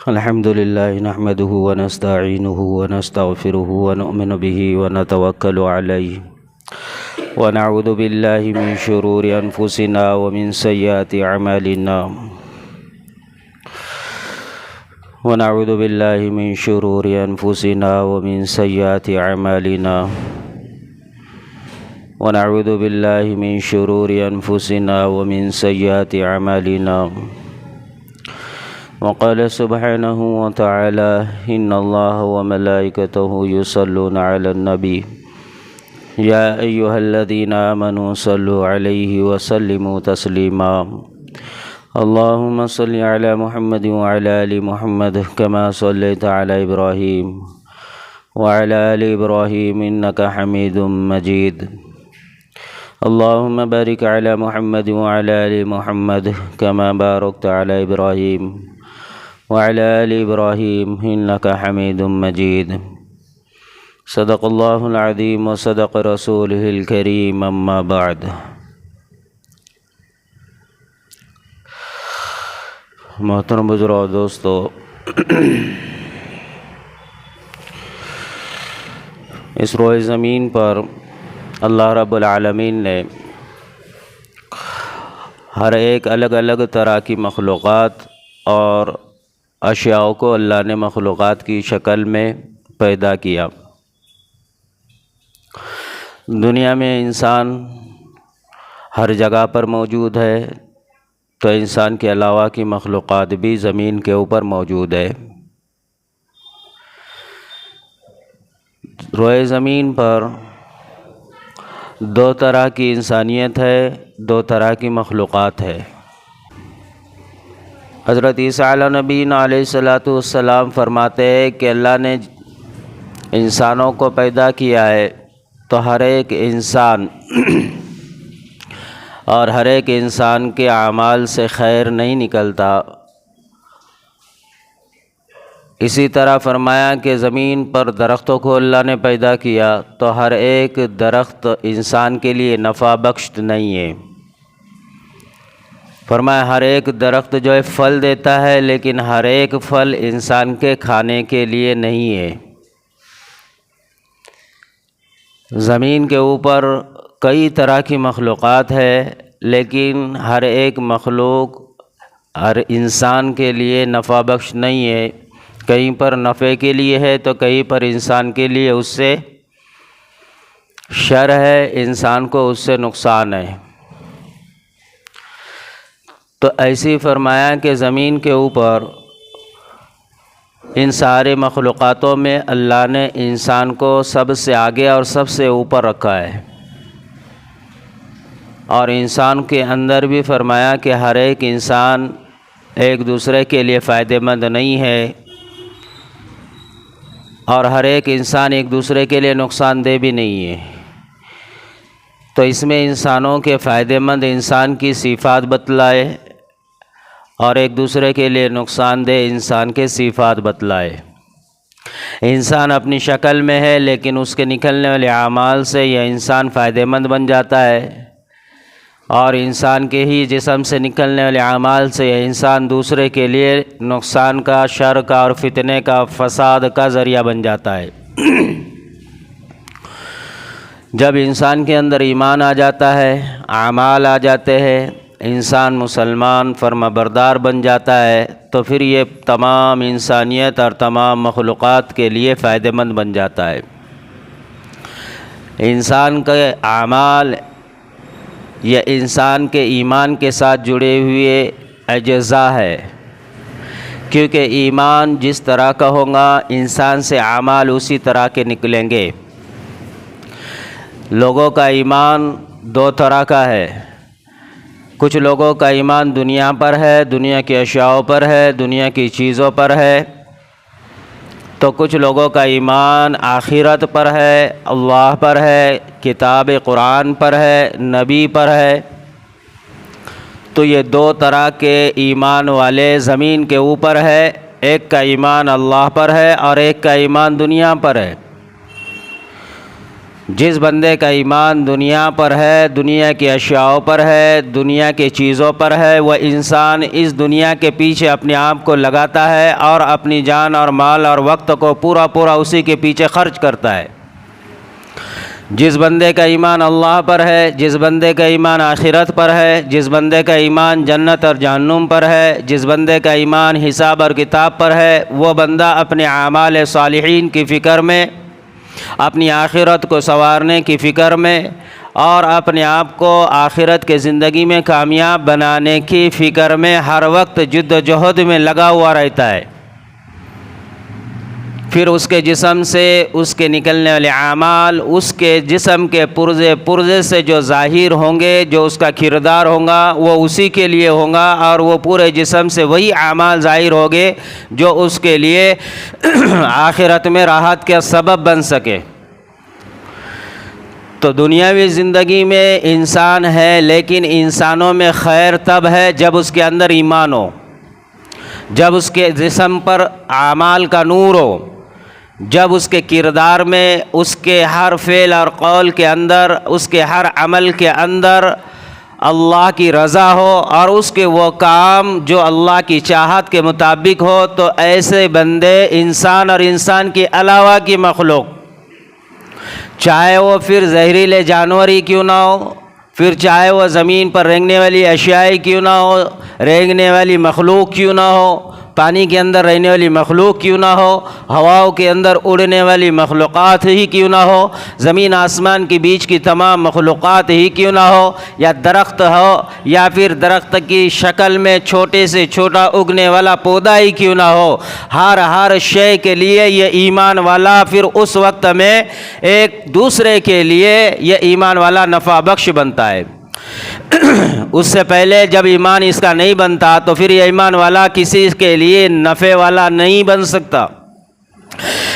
الحمد لله نحمده ونستعينه ونستغفره ونؤمن به ونتوكل عليه ونعوذ بالله من شرور أنفسنا ومن سيئات أعمالنا ونعوذ بالله من شرور أنفسنا ومن سيئات أعمالنا ونعوذ بالله من شرور أنفسنا ومن سيئات أعمالنا وقال سبحانه وتعالى إن الله وملائكته يصلون على النبي يا أيها الذين آمنوا صلوا عليه وسلموا تسليما اللهم صل على محمد وعلى آل محمد كما صليت على إبراهيم وعلى آل إبراهيم إنك حميد مجيد اللهم بارك على محمد وعلى آل محمد كما باركت على إبراهيم وعلى آل إبراهيم إنك حميد مجيد صدق الله العظيم وصدق رسوله الكريم أما بعد محترم بزرگوں دوستو، اس روئے زمین پر اللہ رب العالمین نے ہر ایک الگ الگ طرح کی مخلوقات اور اشیاء کو اللہ نے مخلوقات کی شکل میں پیدا کیا۔ دنیا میں انسان ہر جگہ پر موجود ہے، تو انسان کے علاوہ کی مخلوقات بھی زمین کے اوپر موجود ہے۔ روئے زمین پر دو طرح کی انسانیت ہے، دو طرح کی مخلوقات ہے۔ حضرت عیسیٰ علیہ نبینا علیہ السلام فرماتے ہیں کہ اللہ نے انسانوں کو پیدا کیا ہے تو ہر ایک انسان اور ہر ایک انسان کے اعمال سے خیر نہیں نکلتا۔ اسی طرح فرمایا کہ زمین پر درختوں کو اللہ نے پیدا کیا تو ہر ایک درخت انسان کے لیے نفع بخش نہیں ہے۔ فرمایا ہر ایک درخت جو ہے پھل دیتا ہے، لیکن ہر ایک پھل انسان کے کھانے کے لیے نہیں ہے۔ زمین کے اوپر کئی طرح کی مخلوقات ہے، لیکن ہر ایک مخلوق ہر انسان کے لیے نفع بخش نہیں ہے۔ کہیں پر نفع کے لیے ہے تو کہیں پر انسان کے لیے اس سے شر ہے، انسان کو اس سے نقصان ہے۔ تو ایسی فرمایا کہ زمین کے اوپر ان سارے مخلوقاتوں میں اللہ نے انسان کو سب سے آگے اور سب سے اوپر رکھا ہے، اور انسان کے اندر بھی فرمایا کہ ہر ایک انسان ایک دوسرے کے لیے فائدہ مند نہیں ہے، اور ہر ایک انسان ایک دوسرے کے لیے نقصان دہ بھی نہیں ہے۔ تو اس میں انسانوں کے فائدہ مند انسان کی صفات بتلائے اور ایک دوسرے کے لیے نقصان دہ انسان کے صفات بتلائے۔ انسان اپنی شکل میں ہے، لیکن اس کے نکلنے والے اعمال سے یہ انسان فائدہ مند بن جاتا ہے، اور انسان کے ہی جسم سے نکلنے والے اعمال سے یہ انسان دوسرے کے لیے نقصان کا، شر کا اور فتنے کا، فساد کا ذریعہ بن جاتا ہے۔ جب انسان کے اندر ایمان آ جاتا ہے، اعمال آ جاتے ہیں، انسان مسلمان فرما بردار بن جاتا ہے، تو پھر یہ تمام انسانیت اور تمام مخلوقات کے لیے فائدہ مند بن جاتا ہے۔ انسان کے اعمال یہ انسان کے ایمان کے ساتھ جڑے ہوئے اجزاء ہے، کیونکہ ایمان جس طرح کا ہوگا انسان سے اعمال اسی طرح کے نکلیں گے۔ لوگوں کا ایمان دو طرح کا ہے، کچھ لوگوں کا ایمان دنیا پر ہے، دنیا کی اشیاء پر ہے، دنیا کی چیزوں پر ہے، تو کچھ لوگوں کا ایمان آخرت پر ہے، اللہ پر ہے، کتاب قرآن پر ہے، نبی پر ہے۔ تو یہ دو طرح کے ایمان والے زمین کے اوپر ہے، ایک کا ایمان اللہ پر ہے اور ایک کا ایمان دنیا پر ہے۔ جس بندے کا ایمان دنیا پر ہے، دنیا کی اشیاء پر ہے، دنیا کی چیزوں پر ہے، وہ انسان اس دنیا کے پیچھے اپنے آپ کو لگاتا ہے اور اپنی جان اور مال اور وقت کو پورا اسی کے پیچھے خرچ کرتا ہے۔ جس بندے کا ایمان اللہ پر ہے، جس بندے کا ایمان آخرت پر ہے، جس بندے کا ایمان جنت اور جہنم پر ہے، جس بندے کا ایمان حساب اور کتاب پر ہے، وہ بندہ اپنے اعمال صالحین کی فکر میں، اپنی آخرت کو سنوارنے کی فکر میں اور اپنے آپ کو آخرت کے زندگی میں کامیاب بنانے کی فکر میں ہر وقت جد و جہد میں لگا ہوا رہتا ہے۔ پھر اس کے جسم سے اس کے نکلنے والے اعمال، اس کے جسم کے پرزے سے جو ظاہر ہوں گے، جو اس کا کردار ہوگا، وہ اسی کے لیے ہوگا اور وہ پورے جسم سے وہی اعمال ظاہر ہوگے جو اس کے لیے آخرت میں راحت کا سبب بن سکے۔ تو دنیاوی زندگی میں انسان ہے، لیکن انسانوں میں خیر تب ہے جب اس کے اندر ایمان ہو، جب اس کے جسم پر اعمال کا نور ہو، جب اس کے کردار میں، اس کے ہر فعل اور قول کے اندر، اس کے ہر عمل کے اندر اللہ کی رضا ہو اور اس کے وہ کام جو اللہ کی چاہت کے مطابق ہو، تو ایسے بندے انسان اور انسان کے علاوہ کی مخلوق، چاہے وہ پھر زہریلے جانور ہی کیوں نہ ہو، پھر چاہے وہ زمین پر رینگنے والی اشیاء کیوں نہ ہو، رینگنے والی مخلوق کیوں نہ ہو، پانی کے اندر رہنے والی مخلوق کیوں نہ ہو، ہواؤں کے اندر اڑنے والی مخلوقات ہی کیوں نہ ہو، زمین آسمان کے بیچ کی تمام مخلوقات ہی کیوں نہ ہو، یا درخت ہو، یا پھر درخت کی شکل میں چھوٹے سے چھوٹا اگنے والا پودا ہی کیوں نہ ہو، ہر شے کے لیے یہ ایمان والا پھر اس وقت میں ایک دوسرے کے لیے یہ ایمان والا نفع بخش بنتا ہے۔ اس سے پہلے جب ایمان اس کا نہیں بنتا تو پھر یہ ایمان والا کسی کے لیے نفع والا نہیں بن سکتا۔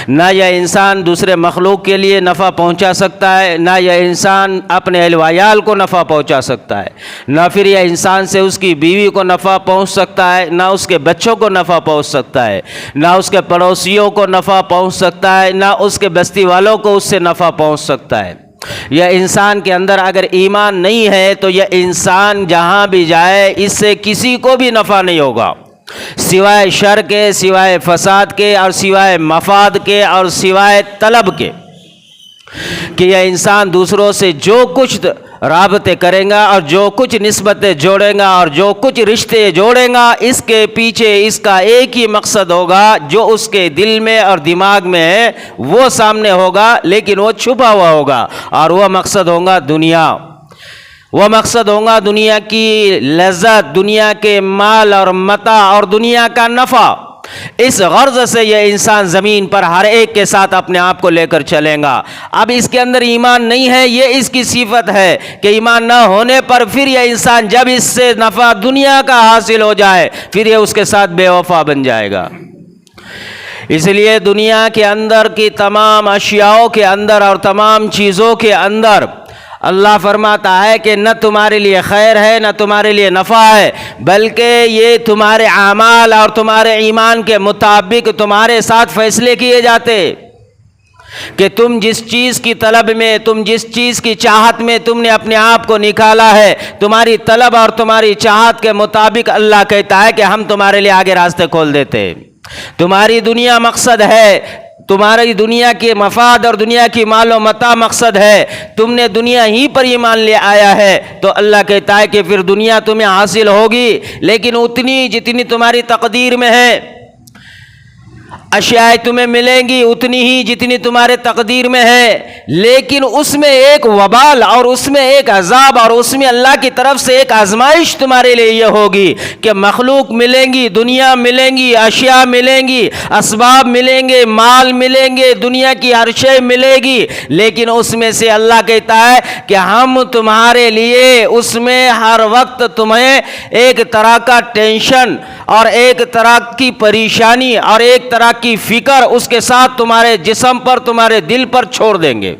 نہ یہ انسان دوسرے مخلوق کے لیے نفع پہنچا سکتا ہے، نہ یہ انسان اپنے اہل و عیال کو نفع پہنچا سکتا ہے، نہ پھر یہ انسان سے اس کی بیوی کو نفع پہنچ سکتا ہے، نہ اس کے بچوں کو نفع پہنچ سکتا ہے، نہ اس کے پڑوسیوں کو نفع پہنچ سکتا ہے، نہ اس کے بستی والوں کو اس سے نفع پہنچ سکتا ہے۔ یہ انسان کے اندر اگر ایمان نہیں ہے تو یہ انسان جہاں بھی جائے اس سے کسی کو بھی نفع نہیں ہوگا، سوائے شر کے، سوائے فساد کے، اور سوائے مفاد کے، اور سوائے طلب کے، کہ یہ انسان دوسروں سے جو کچھ رابطے کرے گا اور جو کچھ نسبتیں جوڑے گا اور جو کچھ رشتے جوڑے گا، اس کے پیچھے اس کا ایک ہی مقصد ہوگا جو اس کے دل میں اور دماغ میں ہے، وہ سامنے ہوگا لیکن وہ چھپا ہوا ہوگا، اور وہ مقصد ہوگا دنیا، وہ مقصد ہوگا دنیا کی لذت، دنیا کے مال اور متاع اور دنیا کا نفع۔ اس غرض سے یہ انسان زمین پر ہر ایک کے ساتھ اپنے آپ کو لے کر چلے گا۔ اب اس کے اندر ایمان نہیں ہے، یہ اس کی صفت ہے کہ ایمان نہ ہونے پر پھر یہ انسان جب اس سے نفع دنیا کا حاصل ہو جائے پھر یہ اس کے ساتھ بے وفا بن جائے گا۔ اس لیے دنیا کے اندر کی تمام اشیاءوں کے اندر اور تمام چیزوں کے اندر اللہ فرماتا ہے کہ نہ تمہارے لیے خیر ہے نہ تمہارے لیے نفع ہے، بلکہ یہ تمہارے اعمال اور تمہارے ایمان کے مطابق تمہارے ساتھ فیصلے کیے جاتے کہ تم جس چیز کی طلب میں، تم جس چیز کی چاہت میں تم نے اپنے آپ کو نکالا ہے، تمہاری طلب اور تمہاری چاہت کے مطابق اللہ کہتا ہے کہ ہم تمہارے لیے آگے راستے کھول دیتے۔ تمہاری دنیا مقصد ہے، تمہاری دنیا کے مفاد اور دنیا کی مال و متاع مقصد ہے، تم نے دنیا ہی پر ایمان لے آیا ہے، تو اللہ کہتا ہے کہ پھر دنیا تمہیں حاصل ہوگی لیکن اتنی جتنی تمہاری تقدیر میں ہے، اشیاء تمہیں ملیں گی اتنی ہی جتنی تمہارے تقدیر میں ہے، لیکن اس میں ایک وبال اور اس میں ایک عذاب اور اس میں اللہ کی طرف سے ایک آزمائش تمہارے لیے یہ ہوگی کہ مخلوق ملیں گی، دنیا ملیں گی، اشیاء ملیں گی، اسباب ملیں گے، مال ملیں گے، دنیا کی ہر شے ملے گی، لیکن اس میں سے اللہ کہتا ہے کہ ہم تمہارے لیے اس میں ہر وقت تمہیں ایک طرح کا ٹینشن اور ایک طرح کی پریشانی اور ایک طرح کی فکر اس کے ساتھ تمہارے جسم پر، تمہارے دل پر چھوڑ دیں گے۔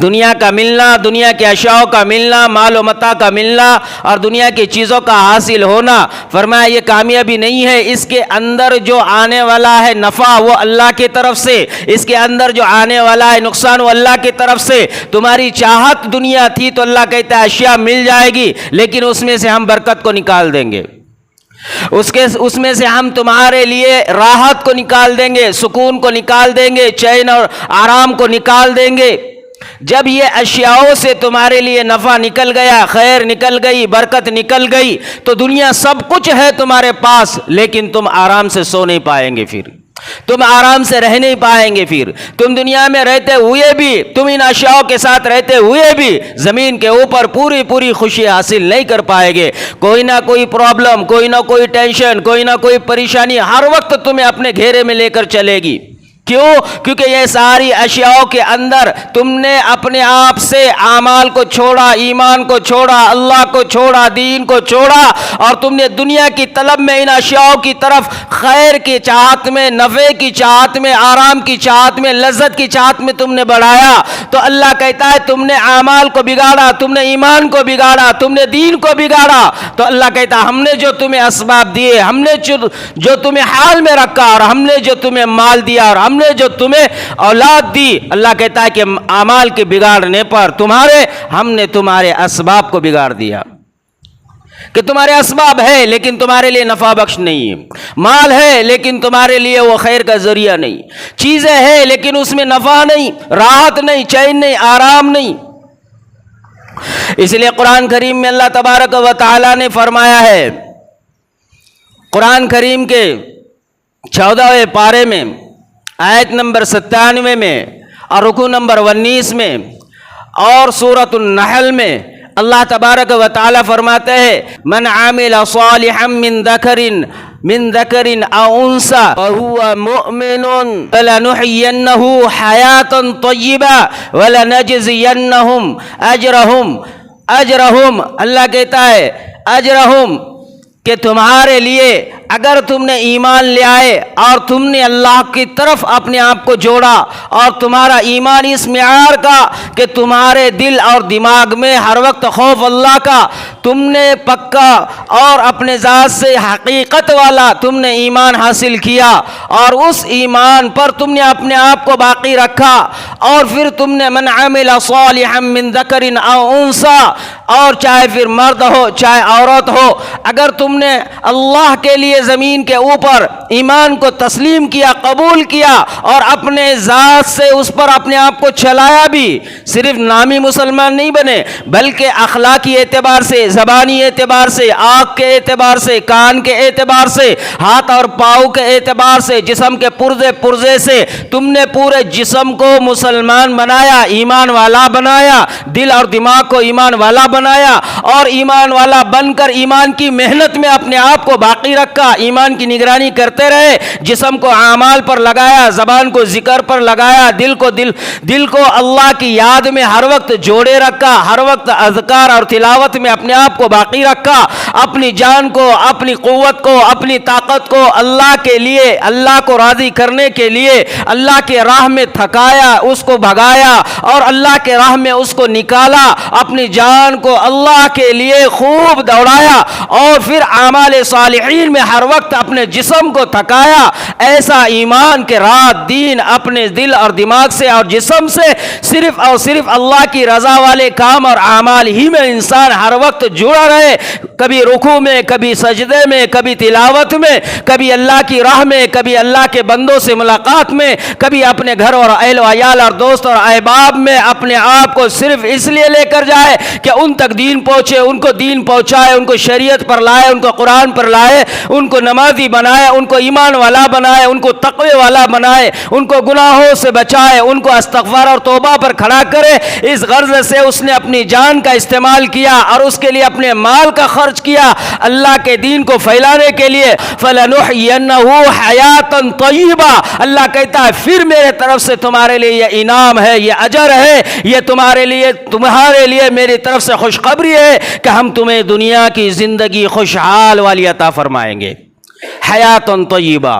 دنیا کا ملنا، دنیا کے اشیاء کا ملنا، مال و متاع کا ملنا اور دنیا کی چیزوں کا حاصل ہونا، فرمایا یہ کامیابی نہیں ہے۔ اس کے اندر جو آنے والا ہے نفع وہ اللہ کی طرف سے، اس کے اندر جو آنے والا ہے نقصان وہ اللہ کی طرف سے۔ تمہاری چاہت دنیا تھی تو اللہ کہتا ہے اشیاء مل جائے گی، لیکن اس میں سے ہم برکت کو نکال دیں گے، اس میں سے ہم تمہارے لیے راحت کو نکال دیں گے، سکون کو نکال دیں گے، چین اور آرام کو نکال دیں گے۔ جب یہ اشیاءوں سے تمہارے لیے نفع نکل گیا، خیر نکل گئی، برکت نکل گئی، تو دنیا سب کچھ ہے تمہارے پاس، لیکن تم آرام سے سو نہیں پائیں گے، پھر تم آرام سے رہ نہیں پائیں گے۔ پھر تم دنیا میں رہتے ہوئے بھی، تم ان اشیاء کے ساتھ رہتے ہوئے بھی زمین کے اوپر پوری خوشی حاصل نہیں کر پائے گے۔ کوئی نہ کوئی پرابلم، کوئی نہ کوئی ٹینشن، کوئی نہ کوئی پریشانی ہر وقت تمہیں اپنے گھیرے میں لے کر چلے گی۔ کیوں؟ کیونکہ یہ ساری اشیاء کے اندر تم نے اپنے آپ سے اعمال کو چھوڑا، ایمان کو چھوڑا، اللہ کو چھوڑا، دین کو چھوڑا، اور تم نے دنیا کی طلب میں ان اشیاء کی طرف خیر کی چاہت میں، نفع کی چاہت میں، آرام کی چاہت میں، لذت کی چاہت میں تم نے بڑھایا، تو اللہ کہتا ہے تم نے اعمال کو بگاڑا، تم نے ایمان کو بگاڑا، تم نے دین کو بگاڑا۔ تو اللہ کہتا ہے ہم نے جو تمہیں اسباب دیے، ہم نے جو تمہیں حال میں رکھا، اور ہم نے جو تمہیں مال دیا، اور ہم نے جو تمہیں اولاد دی، اللہ کہتا ہے کہ اعمال کے بگاڑنے پر ہم نے تمہارے اسباب کو بگاڑ دیا، کہ تمہارے اسباب ہے لیکن تمہارے لیے نفع بخش نہیں ہے، مال ہے لیکن تمہارے لیے وہ خیر کا ذریعہ نہیں، چیزیں ہیں لیکن اس میں نفع نہیں، راحت نہیں، چین نہیں، آرام نہیں۔ اس لیے قرآن کریم میں اللہ تبارک و تعالی نے فرمایا ہے، قرآن کریم کے 14ویں پارے میں آیت نمبر 97 میں اور رکوع نمبر 19 میں اور سورۃ النحل میں اللہ تبارک و تعالی فرماتے ہیں من عامل صالحا من ذکر او انثى وهو مؤمن فلنحيينه حياة طیبة ولنجزینهم اجرهم اللہ کہتا ہے اجرهم کہ تمہارے لیے اگر تم نے ایمان لے آئے اور تم نے اللہ کی طرف اپنے آپ کو جوڑا، اور تمہارا ایمان اس معیار کا کہ تمہارے دل اور دماغ میں ہر وقت خوف اللہ کا، تم نے پکا اور اپنے ذات سے حقیقت والا تم نے ایمان حاصل کیا، اور اس ایمان پر تم نے اپنے آپ کو باقی رکھا، اور پھر تم نے من عمل صالحا من ذکر او انثى، اور چاہے پھر مرد ہو چاہے عورت ہو، اگر تم نے اللہ کے لیے زمین کے اوپر ایمان کو تسلیم کیا، قبول کیا، اور اپنے ذات سے اس پر اپنے آپ کو چلایا بھی، صرف نامی مسلمان نہیں بنے بلکہ اخلاقی اعتبار سے، زبانی اعتبار سے، آنکھ کے اعتبار سے، کان کے اعتبار سے، ہاتھ اور پاؤں کے اعتبار سے، جسم کے پرزے سے تم نے پورے جسم کو مسلمان بنایا، ایمان والا بنایا، دل اور دماغ کو ایمان والا بنایا، اور ایمان والا بن کر ایمان کی محنت میں اپنے آپ کو باقی رکھا، ایمان کی نگرانی کرتے رہے، جسم کو اعمال پر لگایا، زبان کو ذکر پر لگایا، دل کو اللہ کی یاد میں ہر وقت جوڑے رکھا، ہر وقت اذکار اور تلاوت میں اپنے آپ کو باقی رکھا، اپنی جان کو، اپنی قوت کو، اپنی طاقت کو اللہ کے لیے، اللہ کو راضی کرنے کے لیے اللہ کے راہ میں تھکایا، اس کو بھگایا، اور اللہ کے راہ میں اس کو نکالا، اپنی جان کو اللہ کے لیے خوب دوڑایا، اور پھر اعمال صالحین میں ہر وقت اپنے جسم کو تھکایا۔ ایسا ایمان کہ رات دن اپنے دل اور دماغ سے اور جسم سے صرف اور صرف اللہ کی رضا والے کام اور اعمال ہی میں انسان ہر وقت جڑا رہے، کبھی رکوع میں، کبھی سجدے میں، کبھی تلاوت میں، کبھی اللہ کی راہ میں، کبھی اللہ کے بندوں سے ملاقات میں، کبھی اپنے گھر اور اہل و عیال اور دوست اور احباب میں اپنے آپ کو صرف اس لیے لے کر جائے کہ ان تک دین پہنچے، ان کو دین پہنچائے، ان کو شریعت پر لائے، ان کو قرآن پر لائے، ان کو نمازی بنائے، ان کو ایمان والا بنائے، ان کو تقوی والا بنائے، ان کو گناہوں سے بچائے، ان کو استغفار اور توبہ پر کھڑا کرے۔ اس غرض سے اس نے اپنی جان کا استعمال کیا اور اس کے لیے اپنے مال کا خرچ کیا اللہ کے دین کو پھیلانے کے لیے۔ فَلَنُحْيِيَنَّهُ حَيَاةً طَيِّبَةً، اللہ کہتا ہے پھر میرے طرف سے تمہارے لیے یہ انعام ہے، یہ اجر ہے، یہ تمہارے لیے میری طرف سے خوشخبری ہے کہ ہم تمہیں دنیا کی زندگی خوشحال والی عطا فرمائیں گے۔ حیاتٌ طیبہ،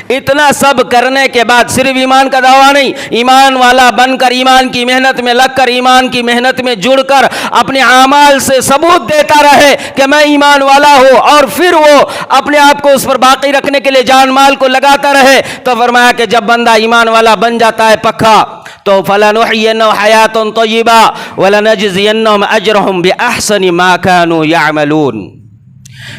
اتنا سب کرنے کے بعد صرف ایمان کا دعویٰ نہیں، ایمان والا بن کر ایمان کی محنت میں لگ کر ایمان کی محنت میں جڑ کر اپنے اعمال سے ثبوت دیتا رہے کہ میں ایمان والا ہوں، اور پھر وہ اپنے آپ کو اس پر باقی رکھنے کے لیے جان مال کو لگاتا رہے، تو فرمایا کہ جب بندہ ایمان والا بن جاتا ہے پکا تو فَلَنُحْيِيَنَّهُ حَيَاةً طَيِّبَةً وَلَنَجْزِيَنَّهُمْ أَجْرَهُمْ بِأَحْسَنِ مَا كَانُوا يَعْمَلُونَ۔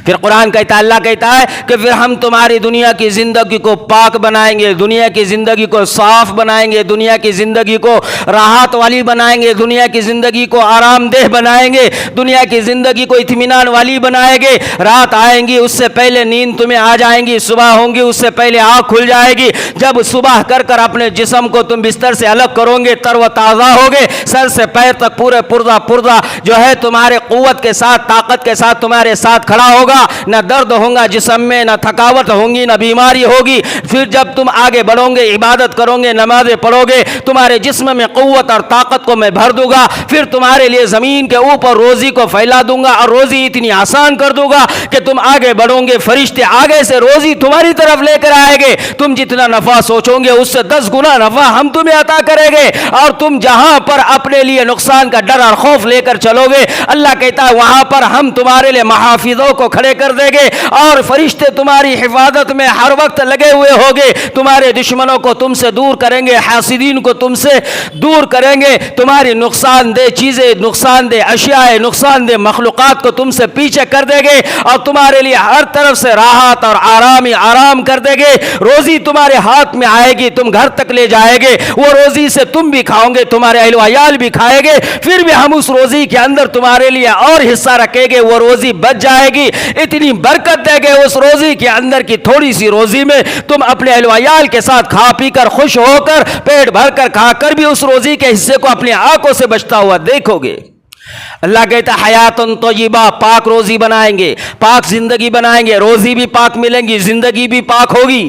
پھر قرآن کہتا ہے، اللہ کہتا ہے کہ پھر ہم تمہاری دنیا کی زندگی کو پاک بنائیں گے، دنیا کی زندگی کو صاف بنائیں گے، دنیا کی زندگی کو راحت والی بنائیں گے، دنیا کی زندگی کو آرام دہ بنائیں گے، دنیا کی زندگی کو اطمینان والی بنائیں گے۔ رات آئیں گی اس سے پہلے نیند تمہیں آ جائیں گی، صبح ہوں گی اس سے پہلے آنکھ کھل جائے گی۔ جب صبح کر کر اپنے جسم کو تم بستر سے الگ کرو گے، تر و تازہ ہوگے، سر سے پیر تک پورے پردہ جو ہے تمہارے قوت کے ساتھ، طاقت کے ساتھ تمہارے ساتھ کھڑا ہوگا، نہ درد ہوگا جسم میں، نہ تھکاوٹ ہوگی، نہ بیماری ہوگی۔ پھر جب تم آگے بڑھو گے، عبادت کرو گے، نمازیں پڑھو گے، تمہارے جسم میں قوت اور طاقت کو میں بھر دوں گا۔ پھر تمہارے لیے زمین کے اوپر روزی کو پھیلا دوں گا، اور روزی اتنی آسان کر دوں گا کہ تم آگے بڑھو گے، فرشتے آگے سے روزی تمہاری طرف لے کر آئیں گے۔ تم جتنا نفع سوچو گے اس سے 10 گنا نفع ہم تمہیں عطا کریں گے، اور تم جہاں پر اپنے لیے نقصان کا ڈر اور خوف لے کر چلو گے، اللہ کہتا ہے وہاں پر ہم تمہارے لیے محافظوں کو کھڑے کر دیں گے، اور فرشتے تمہاری حفاظت میں ہر وقت لگے ہوئے ہوگے۔ تمہارے دشمنوں کو تم سے دور کریں گے، حاسدین کو تم سے دور کریں گے، تمہاری نقصان دہ چیزیں، نقصان دہ اشیاء، نقصان دہ مخلوقات کو تم سے پیچھے کر دیں گے، اور تمہارے لیے ہر طرف سے راحت اور آرام ہی آرام کر دیں گے۔ روزی تمہارے ہاتھ میں آئے گی، تم گھر تک لے جائے گے، وہ روزی سے تم بھی کھاؤ گے، تمہارے اہل و عیال بھی کھائے گے، پھر بھی ہم اس روزی کے اندر تمہارے لیے اور حصہ رکھیں گے، وہ روزی بچ جائے گی۔ اتنی برکت دے گے اس روزی کے اندر کی تھوڑی سی روزی میں تم اپنے اہل و عیال کے ساتھ کھا پی کر خوش ہو کر پیٹ بھر کر کھا کر بھی اس روزی کے حصے کو اپنی آنکھوں سے بچتا ہوا دیکھو گے۔ اللہ کہتا ہے حیاتن طیبہ، پاک روزی بنائیں گے، پاک زندگی بنائیں گے، روزی بھی پاک ملیں گی، زندگی بھی پاک ہوگی،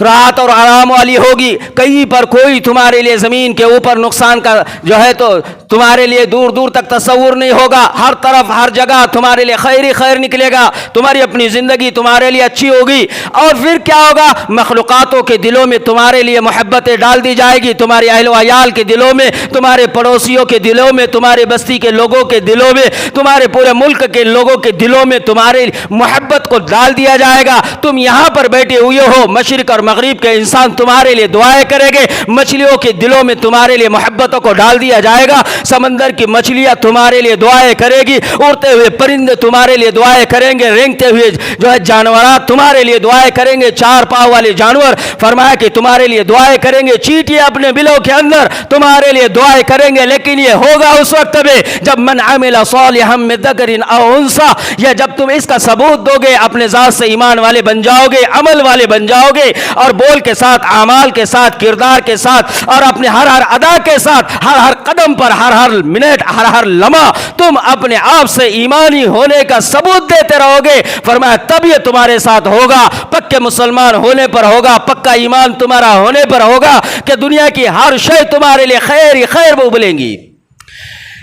راحت اور آرام والی ہوگی۔ کہیں پر کوئی تمہارے لیے زمین کے اوپر نقصان کا جو ہے تو تمہارے لیے دور دور تک تصور نہیں ہوگا، ہر طرف ہر جگہ تمہارے لیے خیر ہی خیر نکلے گا، تمہاری اپنی زندگی تمہارے لیے اچھی ہوگی۔ اور پھر کیا ہوگا؟ مخلوقاتوں کے دلوں میں تمہارے لیے محبتیں ڈال دی جائے گی، تمہارے اہل و عیال کے دلوں میں، تمہارے پڑوسیوں کے دلوں میں، تمہارے بستی کے لوگوں کے دلوں میں، تمہارے پورے ملک کے لوگوں کے دلوں میں تمہارے محبت کو ڈال دیا جائے گا۔ تم یہاں پر بیٹھے ہوئے ہو، مشرق اور مغرب کے انسان تمہارے لیے دعائیں کریں گے، مچھلیوں کے دلوں میں تمہارے لیے محبتوں کو ڈال دیا جائے گا، سمندر کی مچھلیاں تمہارے لیے دعائیں کرے گی، اڑتے ہوئے پرندے تمہارے لیے دعائیں کریں گے، رینگتے ہوئے جو ہے جانورات تمہارے لیے دعائیں کریں گے، 4 پاؤں والے جانور فرمایا کہ تمہارے لیے دعائیں کریں گے، چیٹیاں اپنے بلوں کے اندر تمہارے لیے دعائیں کریں گے۔ لیکن یہ ہوگا اس وقت میں جب من عمل صالحا من ذکر او انثى، یا جب تم اس کا ثبوت دو گے، اپنے ذات سے ایمان والے بن جاؤ گے، عمل والے بن جاؤ گے، اور بول کے ساتھ، اعمال کے ساتھ، کردار کے ساتھ، اور اپنے ہر ادا کے ساتھ، ہر قدم پر، ہر منٹ، ہر لمحہ تم اپنے آپ سے ایمانی ہونے کا ثبوت دیتے رہو گے۔ فرمایا تب یہ تمہارے ساتھ ہوگا، پکے مسلمان ہونے پر ہوگا، پکا ایمان تمہارا ہونے پر ہوگا کہ دنیا کی ہر شے تمہارے لیے خیر ہی خیر بولیں گی۔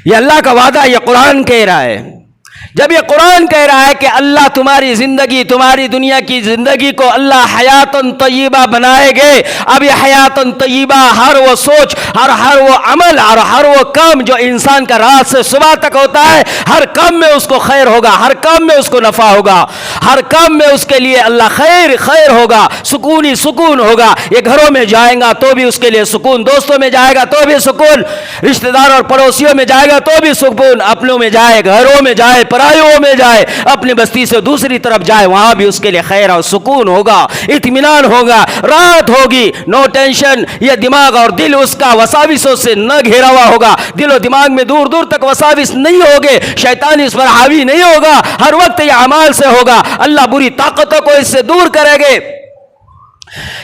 یہ اللہ کا وعدہ، یہ قرآن کہہ رہا ہے۔ جب یہ قرآن کہہ رہا ہے کہ اللہ تمہاری زندگی، تمہاری دنیا کی زندگی کو اللہ حیاتن طیبہ بنائے گے، اب یہ حیاتن طیبہ ہر وہ سوچ، ہر وہ عمل اور ہر وہ کام جو انسان کا رات سے صبح تک ہوتا ہے، ہر کام میں اس کو خیر ہوگا، ہر کام میں اس کو نفع ہوگا، ہر کام میں اس کے لیے اللہ خیر خیر ہوگا، سکون ہی سکون ہوگا۔ یہ گھروں میں جائے گا تو بھی اس کے لیے سکون، دوستوں میں جائے گا تو بھی سکون، رشتہ دار اور پڑوسیوں میں جائے گا تو بھی سکون، اپنوں میں جائے، گھروں میں جائے، پرایوں میں جائے، اپنی بستی سے دوسری طرف جائے، وہاں بھی اس کے لیے خیر اور سکون ہوگا، اطمینان ہوگا، راحت ہوگی، نو ٹینشن۔ یہ دماغ اور دل اس کا وساوسوں سے نہ گھیرا ہوا ہوگا، دل و دماغ میں دور دور تک وساوس نہیں ہوگے، شیطان اس پر حاوی نہیں ہوگا، ہر وقت یہ اعمال سے ہوگا، اللہ بری طاقتوں کو اس سے دور کرے گے۔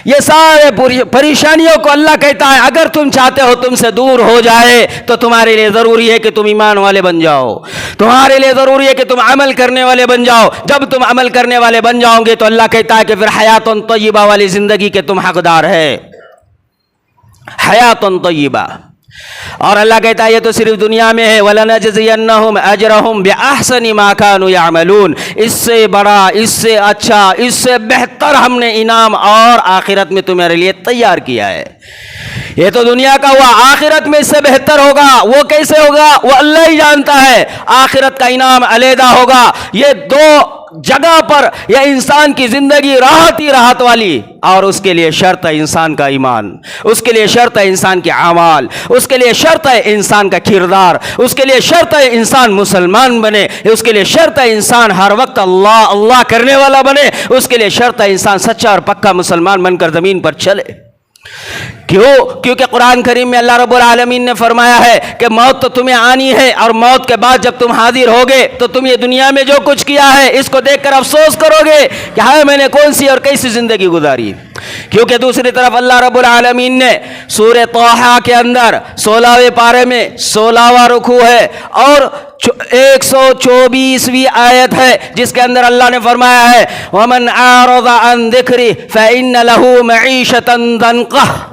یہ سارے پریشانیوں کو اللہ کہتا ہے اگر تم چاہتے ہو تم سے دور ہو جائے تو تمہارے لیے ضروری ہے کہ تم ایمان والے بن جاؤ، تمہارے لیے ضروری ہے کہ تم عمل کرنے والے بن جاؤ۔ جب تم عمل کرنے والے بن جاؤ گے تو اللہ کہتا ہے کہ پھر حیات طیبہ والی زندگی کے تم حقدار ہے، حیات طیبہ۔ اور اللہ کہتا ہے یہ تو صرف دنیا میں ہے، وَلَنَجْزِيَنَّهُمْ أَجْرَهُمْ بِأَحْسَنِ مَا كَانُوا يَعْمَلُونَ، اس سے بڑا، اس سے اچھا، اس سے بہتر ہم نے انعام اور آخرت میں تمہارے لیے تیار کیا ہے۔ یہ تو دنیا کا ہوا، آخرت میں اس سے بہتر ہوگا۔ وہ کیسے ہوگا وہ اللہ ہی جانتا ہے۔ آخرت کا انعام علیحدہ ہوگا۔ یہ دو جگہ پر یہ انسان کی زندگی راحت ہی راحت والی، اور اس کے لیے شرط ہے انسان کا ایمان، اس کے لیے شرط ہے انسان کے اعمال، اس کے لیے شرط ہے انسان کا کردار، اس کے لیے شرط ہے انسان مسلمان بنے، اس کے لیے شرط ہے انسان ہر وقت اللہ اللہ کرنے والا بنے، اس کے لیے شرط ہے انسان سچا اور پکا مسلمان بن کر زمین پر چلے۔ کیونکہ قرآن کریم میں اللہ رب العالمین نے فرمایا ہے کہ موت تو تمہیں آنی ہے، اور موت کے بعد جب تم حاضر ہوگے تو تم یہ دنیا میں جو کچھ کیا ہے اس کو دیکھ کر افسوس کرو گے کہ ہائے میں نے کون سی اور کیسی زندگی گزاری۔ کیونکہ دوسری طرف اللہ رب العالمین نے سورہ طٰہٰ کے اندر 16ویں پارے میں 16واں رکوع ہے اور 124ویں آیت ہے، جس کے اندر اللہ نے فرمایا ہے وَمَنْ أَعْرَضَ عَنْ ذِكْرِي فَإِنَّ لَهُ مَعِيشَةً ضَنْكًا۔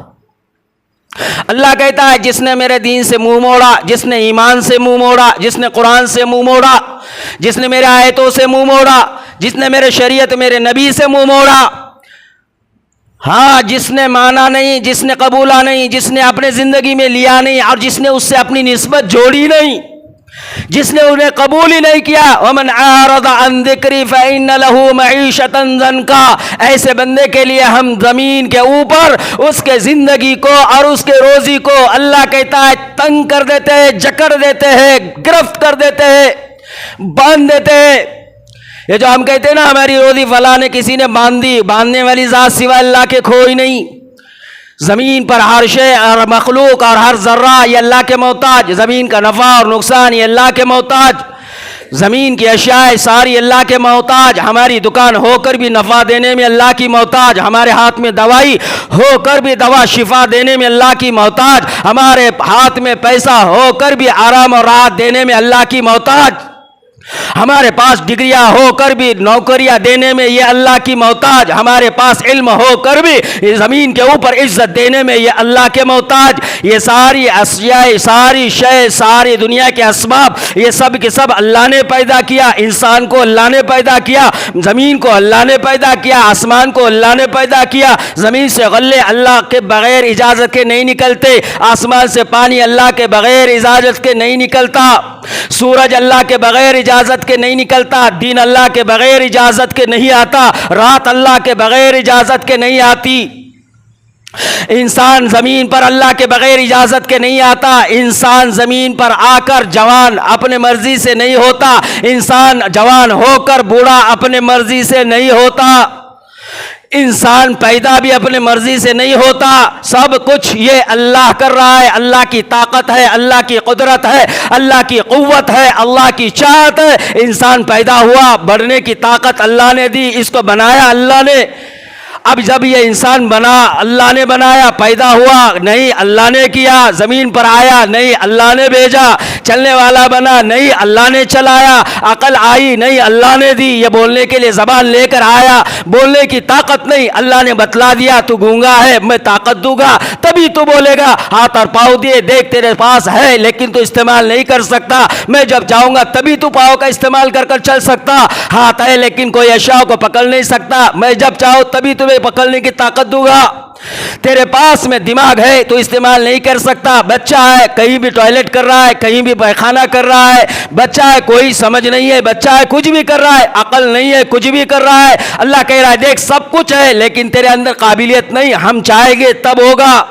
اللہ کہتا ہے جس نے میرے دین سے منہ موڑا، جس نے ایمان سے منہ موڑا، جس نے قرآن سے منہ موڑا، جس نے میرے آیتوں سے منہ موڑا، جس نے میرے شریعت میرے نبی سے منہ موڑا، ہاں جس نے مانا نہیں، جس نے قبولا نہیں، جس نے اپنے زندگی میں لیا نہیں، اور جس نے اس سے اپنی نسبت جوڑی نہیں، جس نے انہیں قبول ہی نہیں کیا، وَمَنْ أَعْرَضَ عَنْ ذِكْرِي فَإِنَّ لَهُ مَعِيشَةً ضَنْكًا، ایسے بندے کے لیے ہم زمین کے اوپر اس کے زندگی کو اور اس کے روزی کو اللہ کہتا ہے تنگ کر دیتے ہیں، جکڑ دیتے ہیں، گرفت کر دیتے ہیں، باندھ دیتے ہیں۔ یہ جو ہم کہتے ہیں نا ہماری روزی فلاں نے کسی نے باندھ دی، باندھنے والی ذات سوائے اللہ کے کوئی نہیں۔ زمین پر ہر شے اور مخلوق اور ہر ذرہ یہ اللہ کے محتاج، زمین کا نفع اور نقصان یہ اللہ کے محتاج، زمین کی اشیاء ساری اللہ کے محتاج، ہماری دکان ہو کر بھی نفع دینے میں اللہ کی محتاج، ہمارے ہاتھ میں دوائی ہو کر بھی دوا شفا دینے میں اللہ کی محتاج، ہمارے ہاتھ میں پیسہ ہو کر بھی آرام اور راحت دینے میں اللہ کی محتاج، ہمارے پاس ڈگریاں ہو کر بھی نوکریاں دینے میں یہ اللہ کی محتاج، ہمارے پاس علم ہو کر بھی زمین کے اوپر عزت دینے میں یہ اللہ کے محتاج۔ یہ ساری اشیاء، ساری شے، ساری دنیا کے اسباب یہ سب کے سب اللہ نے پیدا کیا۔ انسان کو اللہ نے پیدا کیا، زمین کو اللہ نے پیدا کیا، آسمان کو اللہ نے پیدا کیا۔ زمین سے غلے اللہ کے بغیر اجازت کے نہیں نکلتے، آسمان سے پانی اللہ کے بغیر اجازت کے نہیں نکلتا، سورج اللہ کے بغیر اجازت کے نہیں نکلتا، دن اللہ کے بغیر اجازت کے نہیں آتا، رات اللہ کے بغیر اجازت کے نہیں آتی۔ انسان زمین پر اللہ کے بغیر اجازت کے نہیں آتا، انسان زمین پر آ کر جوان اپنے مرضی سے نہیں ہوتا، انسان جوان ہو کر بوڑھا اپنے مرضی سے نہیں ہوتا، انسان پیدا بھی اپنے مرضی سے نہیں ہوتا، سب کچھ یہ اللہ کر رہا ہے۔ اللہ کی طاقت ہے، اللہ کی قدرت ہے، اللہ کی قوت ہے، اللہ کی چاہت ہے۔ انسان پیدا ہوا، بڑھنے کی طاقت اللہ نے دی، اس کو بنایا اللہ نے۔ اب جب یہ انسان بنا، اللہ نے بنایا، پیدا ہوا نہیں اللہ نے کیا، زمین پر آیا نہیں اللہ نے بھیجا، چلنے والا بنا نہیں اللہ نے چلایا، عقل آئی نہیں اللہ نے دی، یہ بولنے کے لیے زبان لے کر آیا، بولنے کی طاقت نہیں اللہ نے بتلا دیا، تو گونگا ہے میں طاقت دوں گا تبھی تو بولے گا، ہاتھ اور پاؤں دیے دیکھ تیرے پاس ہے لیکن تو استعمال نہیں کر سکتا، میں جب چاہوں گا تبھی تو پاؤں کا استعمال کر کر چل سکتا، ہاتھ ہے لیکن کوئی اشیاء کو پکڑ نہیں سکتا، میں جب چاہوں تبھی تمہیں پکڑنے کی طاقت دوں گا، تیرے پاس میں دماغ ہے تو استعمال نہیں کر سکتا، بچہ ہے کہیں بھی ٹوائلٹ کر رہا ہے، کہیں بھی پیخانہ کر رہا ہے، بچہ ہے کوئی سمجھ نہیں ہے، بچہ ہے کچھ بھی کر رہا ہے، عقل نہیں ہے کچھ بھی کر رہا ہے، اللہ کہہ رہا ہے دیکھ سب کچھ ہے لیکن تیرے اندر قابلیت نہیں، ہم چاہیں گے تب ہوگا۔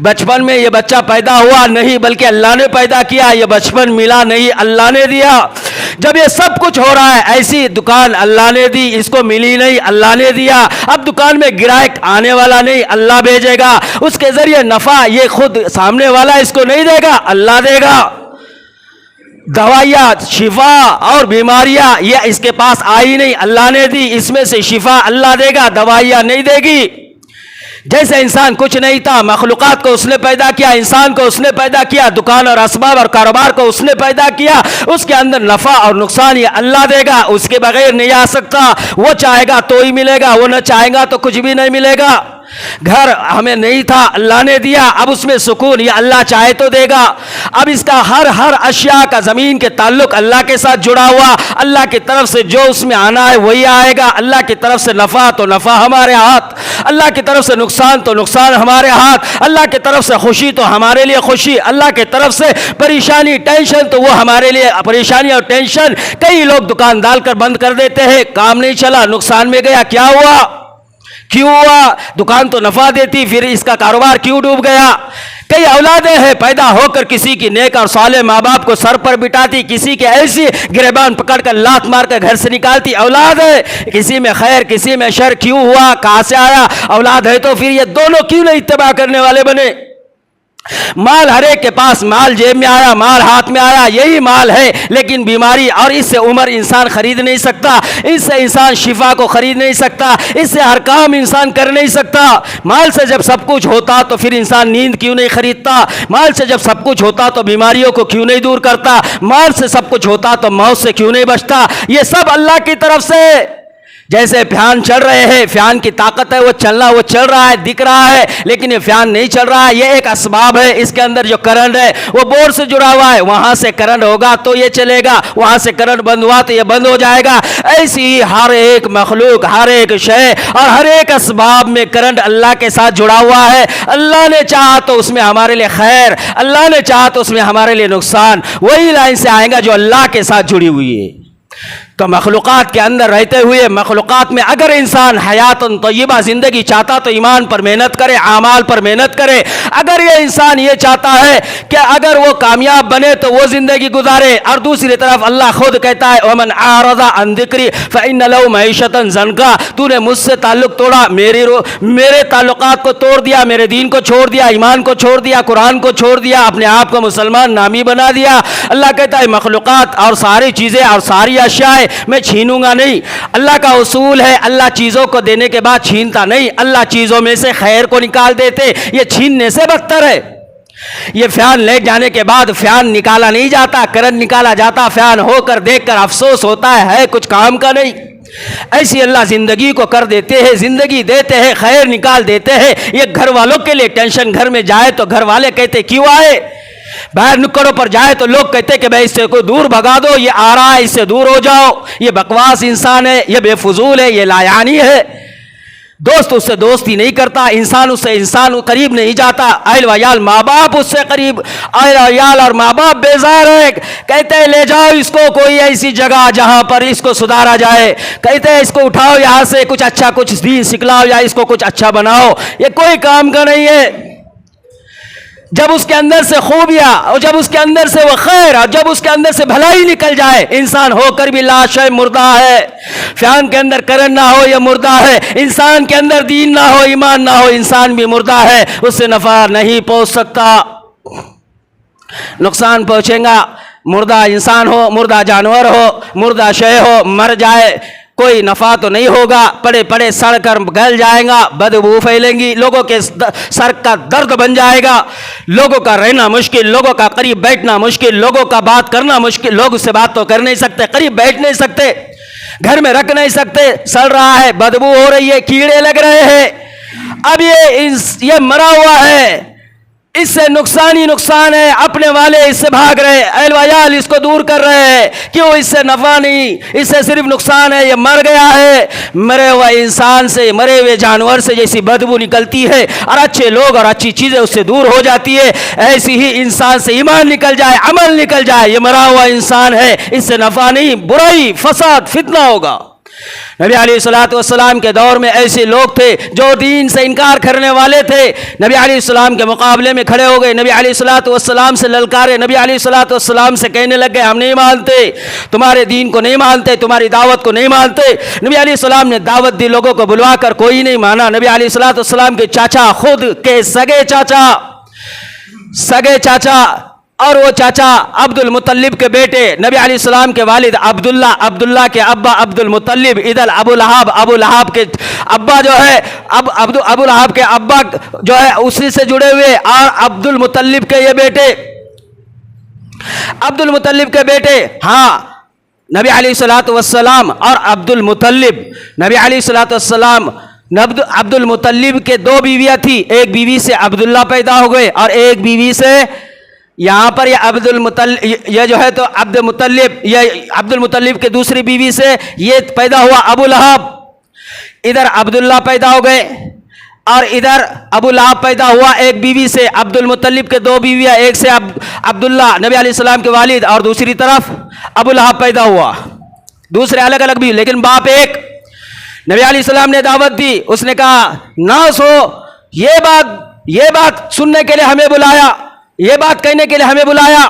بچپن میں یہ بچہ پیدا ہوا نہیں بلکہ اللہ نے پیدا کیا، یہ بچپن ملا نہیں اللہ نے دیا، جب یہ سب کچھ ہو رہا ہے ایسی دکان اللہ نے دی، اس کو ملی نہیں اللہ نے دیا، اب دکان میں گراہک آنے والا نہیں اللہ بھیجے گا، اس کے ذریعے نفع یہ خود سامنے والا اس کو نہیں دے گا اللہ دے گا، دوائیاں شفا اور بیماریاں یہ اس کے پاس آئی نہیں اللہ نے دی، اس میں سے شفا اللہ دے گا دوائیاں نہیں دے گی۔ جیسے انسان کچھ نہیں تھا، مخلوقات کو اس نے پیدا کیا، انسان کو اس نے پیدا کیا، دکان اور اسباب اور کاروبار کو اس نے پیدا کیا، اس کے اندر نفع اور نقصان یہ اللہ دے گا، اس کے بغیر نہیں آ سکتا، وہ چاہے گا تو ہی ملے گا، وہ نہ چاہے گا تو کچھ بھی نہیں ملے گا۔ گھر ہمیں نہیں تھا، اللہ نے دیا، اب اس میں سکون، یہ اللہ چاہے تو دے گا۔ اب اس کا ہر اشیاء کا زمین کے تعلق اللہ کے ساتھ جڑا ہوا، اللہ کی طرف سے جو اس میں آنا ہے وہی آئے گا۔ اللہ کی طرف سے نفع تو نفع ہمارے ہاتھ، اللہ کی طرف سے نقصان تو نقصان ہمارے ہاتھ، اللہ کی طرف سے خوشی تو ہمارے لیے خوشی، اللہ کی طرف سے پریشانی ٹینشن تو وہ ہمارے لیے پریشانی اور ٹینشن۔ کئی لوگ دکان ڈال کر بند کر دیتے ہیں، کام نہیں چلا، نقصان میں گیا، کیا ہوا؟ کیوں ہوا؟ دکان تو نفع دیتی، پھر اس کا کاروبار کیوں ڈوب گیا؟ کئی اولادیں ہیں پیدا ہو کر کسی کی نیک اور صالح ماں باپ کو سر پر بٹاتی، کسی کے ایسی گریبان پکڑ کر لات مار کر گھر سے نکالتی اولاد ہے، کسی میں خیر کسی میں شر، کیوں ہوا؟ کہاں سے آیا؟ اولاد ہے تو پھر یہ دونوں کیوں نہیں اتباع کرنے والے بنے؟ مال ہر ایک کے پاس، مال جیب میں آیا، مال ہاتھ میں آیا، یہی مال ہے، لیکن بیماری اور اس سے عمر انسان خرید نہیں سکتا، اس سے انسان شفا کو خرید نہیں سکتا، اس سے ہر کام انسان کر نہیں سکتا۔ مال سے جب سب کچھ ہوتا تو پھر انسان نیند کیوں نہیں خریدتا؟ مال سے جب سب کچھ ہوتا تو بیماریوں کو کیوں نہیں دور کرتا؟ مال سے سب کچھ ہوتا تو موت سے کیوں نہیں بچتا؟ یہ سب اللہ کی طرف سے۔ جیسے فیان چل رہے ہیں، فیان کی طاقت ہے، وہ چلنا، وہ چل رہا ہے، دکھ رہا ہے، لیکن یہ فیان نہیں چل رہا ہے، یہ ایک اسباب ہے، اس کے اندر جو کرنٹ ہے وہ بورڈ سے جڑا ہوا ہے، وہاں سے کرنٹ ہوگا تو یہ چلے گا، وہاں سے کرنٹ بند ہوا تو یہ بند ہو جائے گا۔ ایسی ہی ہر ایک مخلوق، ہر ایک شے اور ہر ایک اسباب میں کرنٹ اللہ کے ساتھ جڑا ہوا ہے۔ اللہ نے چاہا تو اس میں ہمارے لیے خیر، اللہ نے چاہا تو اس میں ہمارے لیے نقصان، وہی لائن سے آئے گا جو اللہ کے ساتھ جڑی ہوئی ہے۔ تو مخلوقات کے اندر رہتے ہوئے، مخلوقات میں اگر انسان حیات طیبہ زندگی چاہتا تو ایمان پر محنت کرے، اعمال پر محنت کرے۔ اگر یہ انسان یہ چاہتا ہے کہ اگر وہ کامیاب بنے تو وہ زندگی گزارے، اور دوسری طرف اللہ خود کہتا ہے وَمَنْ أَعْرَضَ عَنْ ذِكْرِي فَإِنَّ لَهُ مَعِيشَةً ضَنْكًا، تو نے مجھ سے تعلق توڑا، میرے تعلقات کو توڑ دیا، میرے دین کو چھوڑ دیا، ایمان کو چھوڑ دیا، قرآن کو چھوڑ دیا، اپنے آپ کو مسلمان نامی بنا دیا۔ اللہ کہتا ہے مخلوقات اور ساری چیزیں اور ساری اشیاء میں چھینوں گا نہیں۔ اللہ کا اصول ہے اللہ چیزوں کو دینے کے بعد چھینتا نہیں، اللہ چیزوں میں سے خیر کو نکال دیتے، یہ چھیننے سے بدتر ہے۔ یہ فیان لے جانے کے بعد فیان نکالا نہیں جاتا، کرنٹ نکالا جاتا، فیان ہو کر دیکھ کر افسوس ہوتا ہے کچھ کام کا نہیں۔ ایسی اللہ زندگی کو کر دیتے ہیں، زندگی دیتے ہیں، خیر نکال دیتے ہیں۔ یہ گھر والوں کے لیے ٹینشن، گھر میں جائے تو گھر والے کہتے کیوں آئے؟ باہر نکڑوں پر جائے تو لوگ کہتے کہ بھائی اس سے کوئی دور بھگا دو، یہ آ رہا ہے اس سے دور ہو جاؤ، یہ بکواس انسان ہے، یہ بے فضول ہے، یہ لایانی ہے۔ دوست اس سے دوستی نہیں کرتا، انسان اس سے انسان قریب نہیں جاتا، اہل ویال ماں باپ اس سے قریب، اہل ویال اور ماں باپ بیزار ہے، کہتے ہیں لے جاؤ اس کو کوئی ایسی جگہ جہاں پر اس کو سدھارا جائے، کہتے ہیں اس کو اٹھاؤ یہاں سے کچھ اچھا کچھ دین سکھلاؤ یا اس کو کچھ اچھا بناؤ، یہ کوئی کام کا نہیں ہے۔ جب اس کے اندر سے خوبیاں اور جب اس کے اندر سے وہ خیر اور جب اس کے اندر سے بھلائی نکل جائے، انسان ہو کر بھی لاش ہے، مردہ ہے۔ فیان کے اندر کرن نہ ہو یہ مردہ ہے، انسان کے اندر دین نہ ہو، ایمان نہ ہو، انسان بھی مردہ ہے، اس سے نفع نہیں پہنچ سکتا، نقصان پہنچے گا۔ مردہ انسان ہو، مردہ جانور ہو، مردہ شے ہو، مر جائے کوئی نفع تو نہیں ہوگا، پڑے پڑے سڑ کر گل جائے گا، بدبو پھیلیں گی، لوگوں کے سر کا درد بن جائے گا، لوگوں کا رہنا مشکل، لوگوں کا قریب بیٹھنا مشکل، لوگوں کا بات کرنا مشکل، لوگ اس سے بات تو کر نہیں سکتے، قریب بیٹھ نہیں سکتے، گھر میں رکھ نہیں سکتے، سڑ رہا ہے، بدبو ہو رہی ہے، کیڑے لگ رہے ہیں۔ اب یہ مرا ہوا ہے، اس سے نقصان ہی نقصان ہے، اپنے والے اس سے بھاگ رہے، اہل ویال اس کو دور کر رہے ہیں، کیوں؟ اس سے نفع نہیں، اس سے صرف نقصان ہے، یہ مر گیا ہے۔ مرے ہوئے انسان سے، مرے ہوئے جانور سے جیسی بدبو نکلتی ہے اور اچھے لوگ اور اچھی چیزیں اس سے دور ہو جاتی ہے، ایسی ہی انسان سے ایمان نکل جائے، عمل نکل جائے، یہ مرا ہوا انسان ہے، اس سے نفع نہیں، برائی، فساد، فتنہ ہوگا۔ نبی علیہ الصلوۃ والسلام کے دور میں ایسے لوگ تھے جو دین سے انکار کرنے والے تھے، نبی علیہ السلام کے مقابلے میں کھڑے ہو گئے، نبی علیہ الصلوۃ والسلام سے للکارے، نبی علیہ الصلوۃ والسلام سے کہنے لگ گئے ہم نہیں مانتے، تمہارے دین کو نہیں مانتے، تمہاری دعوت کو نہیں مانتے۔ نبی علیہ السلام نے دعوت دی، لوگوں کو بلوا کر کوئی نہیں مانا۔ نبی علیہ الصلوۃ والسلام کے چاچا، خود کے سگے چاچا اور وہ چاچا عبد المطلب کے بیٹے، نبی علیہ السلام کے والد عبداللہ کے ابا عبد المطلب، ادھر ابو لہب کے ابا جو ہے ابو لہب کے ابا جو ہے اسی سے جڑے ہوئے، اور عبد المطلب کے یہ بیٹے، عبد المطلب کے بیٹے، ہاں نبی علیہ الصلوۃ والسلام اور عبد المطلب، نبی علیہ الصلوۃ والسلام عبد المطلب کے دو بیویاں تھی، ایک بیوی سے عبداللہ پیدا ہو گئے اور ایک بیوی سے یہاں پر یہ عبد المطلب کے دوسری بیوی سے یہ پیدا ہوا ابو لہب، ادھر عبداللہ پیدا ہو گئے اور ادھر ابو لہب پیدا ہوا ایک بیوی سے۔ عبد المطلب کے دو بیویاں، ایک سے عبداللہ نبی علیہ السلام کے والد اور دوسری طرف ابو لہب پیدا ہوا، دوسرے الگ الگ بھی لیکن باپ ایک۔ نبی علیہ السلام نے دعوت دی، اس نے کہا نہ سو، یہ بات سننے کے لیے ہمیں بلایا، یہ بات کہنے کے لیے ہمیں بلایا،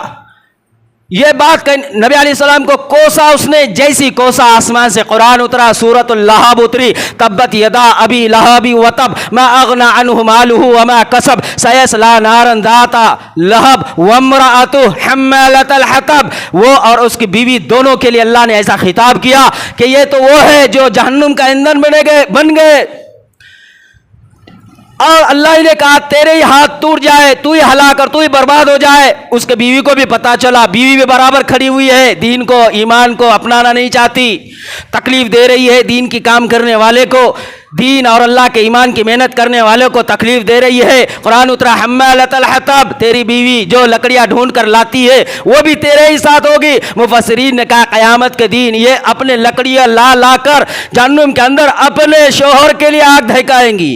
یہ بات نبی علیہ السلام کو کوسا، اس نے جیسی کوسا آسمان سے قرآن اترا، سورۃ اللہب اتری، تبت یدا ابی لہب وتب ما اغنى عنہ مالہ وما کسب سیصلی نارا ذات لہب وامرأتہ حمالۃ الحطب۔ وہ اور اس کی بیوی دونوں کے لیے اللہ نے ایسا خطاب کیا کہ یہ تو وہ ہے جو جہنم کا ایندھن بن گئے، اور اللہ نے کہا تیرے ہی ہاتھ ٹوٹ جائے، تو ہی ہلاک اور تو ہی برباد ہو جائے۔ اس کے بیوی کو بھی پتا چلا، بیوی بھی برابر کھڑی ہوئی ہے، دین کو ایمان کو اپنانا نہیں چاہتی، تکلیف دے رہی ہے دین کی کام کرنے والے کو، دین اور اللہ کے ایمان کی محنت کرنے والے کو تکلیف دے رہی ہے۔ قرآن اترا حمالۃ الحطب، تیری بیوی جو لکڑیاں ڈھونڈ کر لاتی ہے وہ بھی تیرے ہی ساتھ ہوگی۔ مفسرین نے کہا قیامت کے دن یہ اپنے لکڑیاں لا کر جہنم کے اندر اپنے شوہر کے لیے آگ دھکائیں گی۔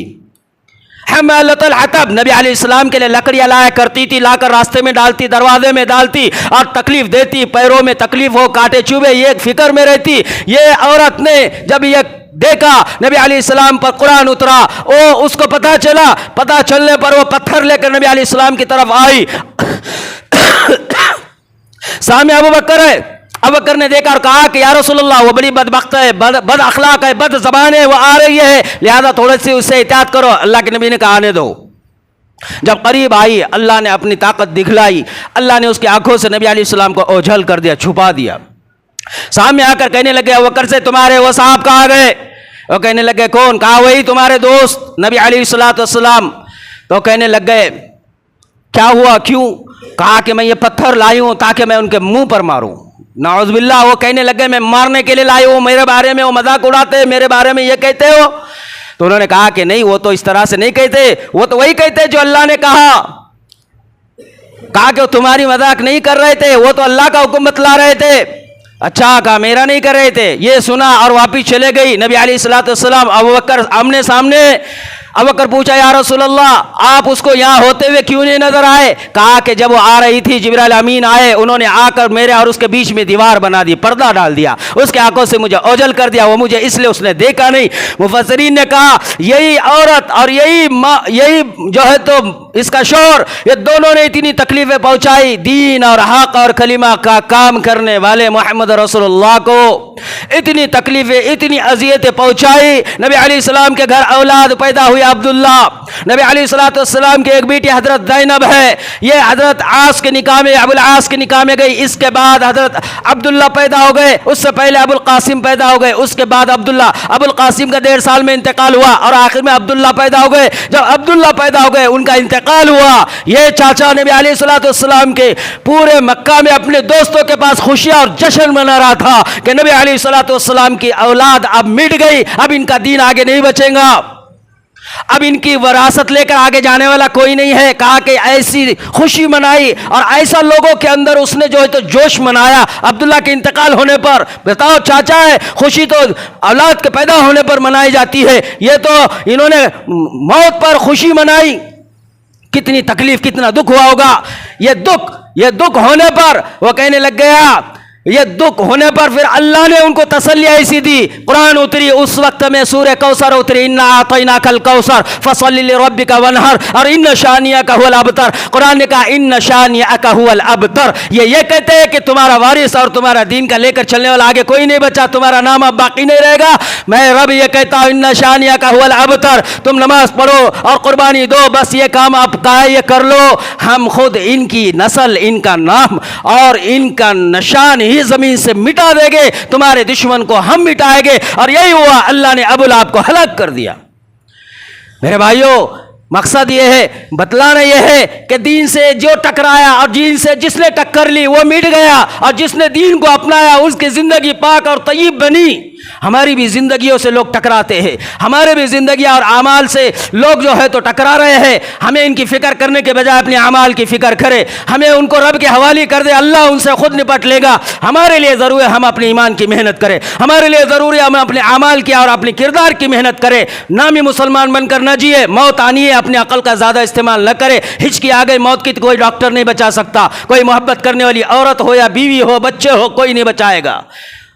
حمالۃ الحطب، نبی علیہ السلام کے لیے لکڑیاں لایا کرتی تھی، لا کر راستے میں ڈالتی، دروازے میں ڈالتی اور تکلیف دیتی، پیروں میں تکلیف ہو، کانٹے چوبے، یہ فکر میں رہتی۔ یہ عورت نے جب یہ دیکھا نبی علیہ السلام پر قرآن اترا، اس کو پتا چلا، پتا چلنے پر وہ پتھر لے کر نبی علیہ السلام کی طرف آئی۔ سامنے ابو بکر ہے، ابو بکر نے دیکھا اور کہا کہ یا رسول اللہ وہ بڑی بدبخت ہے، بد اخلاق ہے، بد زبان ہے، وہ آ رہی ہے، لہذا تھوڑی سی اس سے احتیاط کرو۔ اللہ کے نبی نے کہا آنے دو۔ جب قریب آئی اللہ نے اپنی طاقت دکھلائی، اللہ نے اس کی آنکھوں سے نبی علیہ السلام کو اوجھل کر دیا، چھپا دیا۔ سامنے آ کر کہنے لگے ابو بکر سے تمہارے وہ صاحب کہاں گئے؟ وہ کہنے لگے کون؟ کہا وہی تمہارے دوست نبی علیہ السلام۔ تو کہنے لگ گئے کیا ہوا، کیوں؟ کہا کہ میں یہ پتھر لائی ہوں تاکہ میں ان کے منہ پر ماروں۔ نعوذ باللہ، وہ کہنے لگے میں مارنے کے لیے لائی ہوں، میرے بارے میں وہ مذاق اڑاتے، میرے بارے میں یہ کہتے ہو؟ تو انہوں نے کہا کہ نہیں، وہ تو اس طرح سے نہیں کہتے، وہ تو وہی کہتے جو اللہ نے کہا کہ وہ تمہاری مذاق نہیں کر رہے تھے، وہ تو اللہ کا حکم بتلا رہے تھے۔ اچھا، کہا میرا نہیں کر رہے تھے، یہ سنا اور واپس چلے گئی۔ نبی علیہ السلام ابو بکر آمنے سامنے۔ ابو بکر پوچھا یا رسول اللہ آپ اس کو یہاں ہوتے ہوئے کیوں نہیں نظر آئے؟ کہا کہ جب وہ آ رہی تھی جبرائیل امین آئے، انہوں نے آ کر میرے اور اس کے بیچ میں دیوار بنا دی، پردہ ڈال دیا، اس کے آنکھوں سے مجھے اوجھل کر دیا، وہ مجھے اس لیے اس نے دیکھا نہیں۔ مفسرین نے کہا یہی عورت اور یہی جو ہے تو اس کا شوہر، یہ دونوں نے اتنی تکلیفیں پہنچائی دین اور حق اور کلمہ کا کام کرنے والے محمد رسول اللہ کو، اتنی تکلیفیں اتنی اذیتیں پہنچائی۔ نبی علیہ السلام کے گھر اولاد پیدا ہوئی عبداللہ، نبی علیہ السلام کی ایک بیٹی حضرت زینب ہے، یہ حضرت عاص کے نکاح میں ابو العاص کے نکاح میں گئی، اس کے بعد حضرت عبداللہ پیدا ہو گئے، اس سے پہلے ابو القاسم پیدا ہو گئے، اس کے بعد عبداللہ، ابو القاسم کا 1.5 سال میں انتقال ہوا اور آخر میں عبداللہ پیدا ہو گئے۔ جب عبداللہ پیدا ہو گئے ان کا انتقال ہوا، یہ چاچا نبی علیہ السلام کے پورے مکہ میں اپنے دوستوں کے پاس خوشیاں اور جشن منا رہا تھا کہ نبی علیہ السلام کی اولاد اب مٹ گئی، اب ان کا دین آگے نہیں بچے گا، اب ان کی وراثت لے کر آگے جانے والا کوئی نہیں ہے۔ کہا کہ ایسی خوشی منائی اور ایسا لوگوں کے اندر اس نے جو ہے تو جوش منایا عبداللہ کے انتقال ہونے پر۔ بتاؤ چاچا ہے، خوشی تو اولاد کے پیدا ہونے پر منائی جاتی ہے، یہ تو انہوں نے موت پر خوشی منائی، کتنی تکلیف کتنا دکھ ہوا ہوگا۔ یہ دکھ ہونے پر وہ کہنے لگ گیا، یہ دکھ ہونے پر پھر اللہ نے ان کو تسلی ایسی دی، قرآن اتری اس وقت میں سورہ کوثر اتری، انا اعطیناک الکوثر فصلی لربک وانحر، اور ان شانئک هو الابتر۔ قرآن نے کہا ان شانئک هو الابتر، یہ کہتے ہیں کہ تمہارا وارث اور تمہارا دین کا لے کر چلنے والا آگے کوئی نہیں بچا، تمہارا نام اب باقی نہیں رہے گا۔ میں رب یہ کہتا ہوں ان شانئک هو الابتر، تم نماز پڑھو اور قربانی دو، بس یہ کام آپ یہ کر لو، ہم خود ان کی نسل، ان کا نام اور ان کا نشان ہی زمین سے مٹا دیں گے، تمہارے دشمن کو ہم مٹائیں گے۔ اور یہی ہوا، اللہ نے ابو لہب کو ہلاک کر دیا۔ میرے بھائیوں، مقصد یہ ہے، بتلانا یہ ہے کہ دین سے جو ٹکرایا اور دین سے جس نے ٹکر لی وہ مٹ گیا، اور جس نے دین کو اپنایا اس کی زندگی پاک اور طیب بنی۔ ہماری بھی زندگیوں سے لوگ ٹکراتے ہیں، ہمارے بھی زندگیاں اور اعمال سے لوگ جو ہے تو ٹکرا رہے ہیں۔ ہمیں ان کی فکر کرنے کے بجائے اپنے اعمال کی فکر کرے، ہمیں ان کو رب کے حوالے کر دے، اللہ ان سے خود نپٹ لے گا۔ ہمارے لیے ضروری ہے ہم اپنے ایمان کی محنت کریں، ہمارے لیے ضروری ہے ہم اپنے اعمال کی اور اپنے کردار کی محنت کریں۔ نامی مسلمان بن کر نہ جیے، موت آنی ہے، اپنے عقل کا زیادہ استعمال نہ کرے۔ ہچکی آ گئی موت کی تو کوئی ڈاکٹر نہیں بچا سکتا، کوئی محبت کرنے والی عورت ہو یا بیوی ہو، بچے ہو، کوئی نہیں بچائے گا۔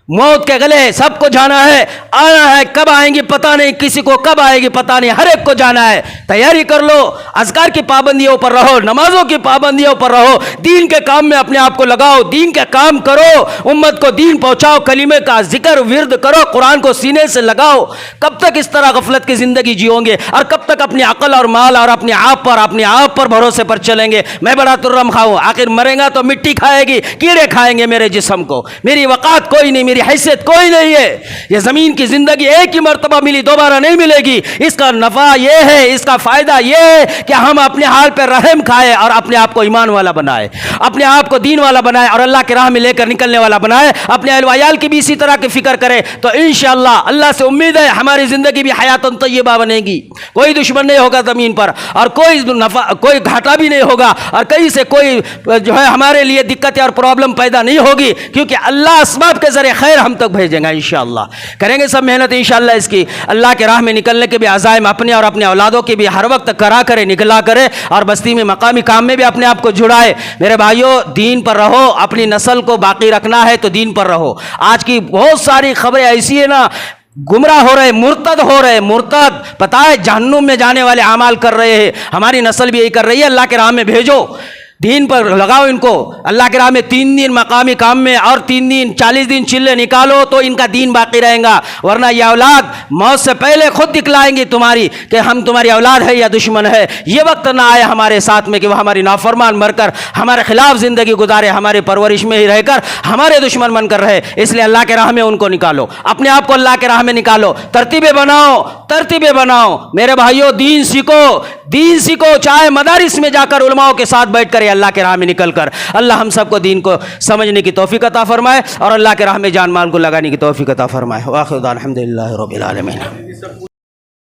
موت کے گلے سب کو جانا ہے، آنا ہے، کب آئیں گی پتہ نہیں، کسی کو کب آئے گی پتہ نہیں، ہر ایک کو جانا ہے۔ تیاری کر لو، اذکار کی پابندیوں پر رہو، نمازوں کی پابندیوں پر رہو، دین کے کام میں اپنے آپ کو لگاؤ، دین کے کام کرو، امت کو دین پہنچاؤ، کلمے کا ذکر ورد کرو، قرآن کو سینے سے لگاؤ۔ کب تک اس طرح غفلت کی زندگی جیو گے، اور کب تک اپنی عقل اور مال اور اپنے آپ پر بھروسے پر چلیں گے؟ میں بڑا ترم کھاؤں، آخر مریں گا تو مٹی کھائے گی، کیڑے کھائیں گے میرے جسم کو، میری وقات کوئی نہیں، میری حیثیت کوئی نہیں ہے۔ یہ زمین کی زندگی ایک ہی مرتبہ ملی، دوبارہ نہیں ملے گی۔ اس کا نفع یہ ہے، اس کا فائدہ یہ ہے کہ ہم اپنے حال پہ رحم کھائے اور اپنے آپ کو ایمان والا بنائے، اپنے آپ کو دین والا بنائے اور اللہ کی راہ میں لے کر نکلنے والا بنائے۔ اپنے اہل وعیال کی بھی اسی طرح کی فکر کرے تو انشاءاللہ اللہ سے امید ہے ہماری زندگی بھی حیات طیبہ بنے گی، کوئی دشمن نہیں ہوگا زمین پر، اور کوئی گھاٹا بھی نہیں ہوگا، اور کہیں سے کوئی جو ہے ہمارے لیے دقتیں اور پرابلم پیدا نہیں ہوگی، کیونکہ اللہ اسباب کے ذریعے خیر ہم تک بھیجیں گا انشاءاللہ۔ کریں گے سب محنت انشاءاللہ اس کی، اللہ کے راہ میں نکلنے کے بھی عزائم اپنے اور اپنے اولادوں کے بھی ہر وقت کرا کرے، نکلا کرے، اور بستی میں مقامی کام میں بھی اپنے آپ کو جڑائے۔ میرے بھائیوں، دین پر رہو، اپنی نسل کو باقی رکھنا ہے تو دین پر رہو۔ آج کی بہت ساری خبریں ایسی ہیں نا، گمراہ ہو رہے، مرتد ہو رہے، مرتد پتہ ہے جہنم میں جانے والے اعمال کر رہے ہیں۔ ہماری نسل بھی یہی کر رہی ہے۔ اللہ کے راہ میں بھیجو، دین پر لگاؤ ان کو، اللہ کے راہ میں 3 دن مقامی کام میں اور 3 دن 40 دن چلے نکالو تو ان کا دین باقی رہے گا، ورنہ یہ اولاد موت سے پہلے خود دکھلائیں گی تمہاری کہ ہم تمہاری اولاد ہے یا دشمن ہے۔ یہ وقت نہ آئے ہمارے ساتھ میں کہ وہ ہماری نافرمان مر کر ہمارے خلاف زندگی گزارے، ہمارے پرورش میں ہی رہ کر ہمارے دشمن بن کر رہے۔ اس لیے اللہ کے راہ میں ان کو نکالو، اپنے آپ کو اللہ کے راہ میں نکالو، ترتیبیں بناؤ۔ میرے بھائیوں، دین سیکھو، چاہے مدارس میں جا کر علماؤں کے ساتھ بیٹھ کر، اللہ کے راہ میں نکل کر۔ اللہ ہم سب کو دین کو سمجھنے کی توفیق عطا فرمائے اور اللہ کے راہ میں جان مال کو لگانے کی توفیق عطا فرمائے۔ وآخر دعوانا الحمدللہ رب العالمین۔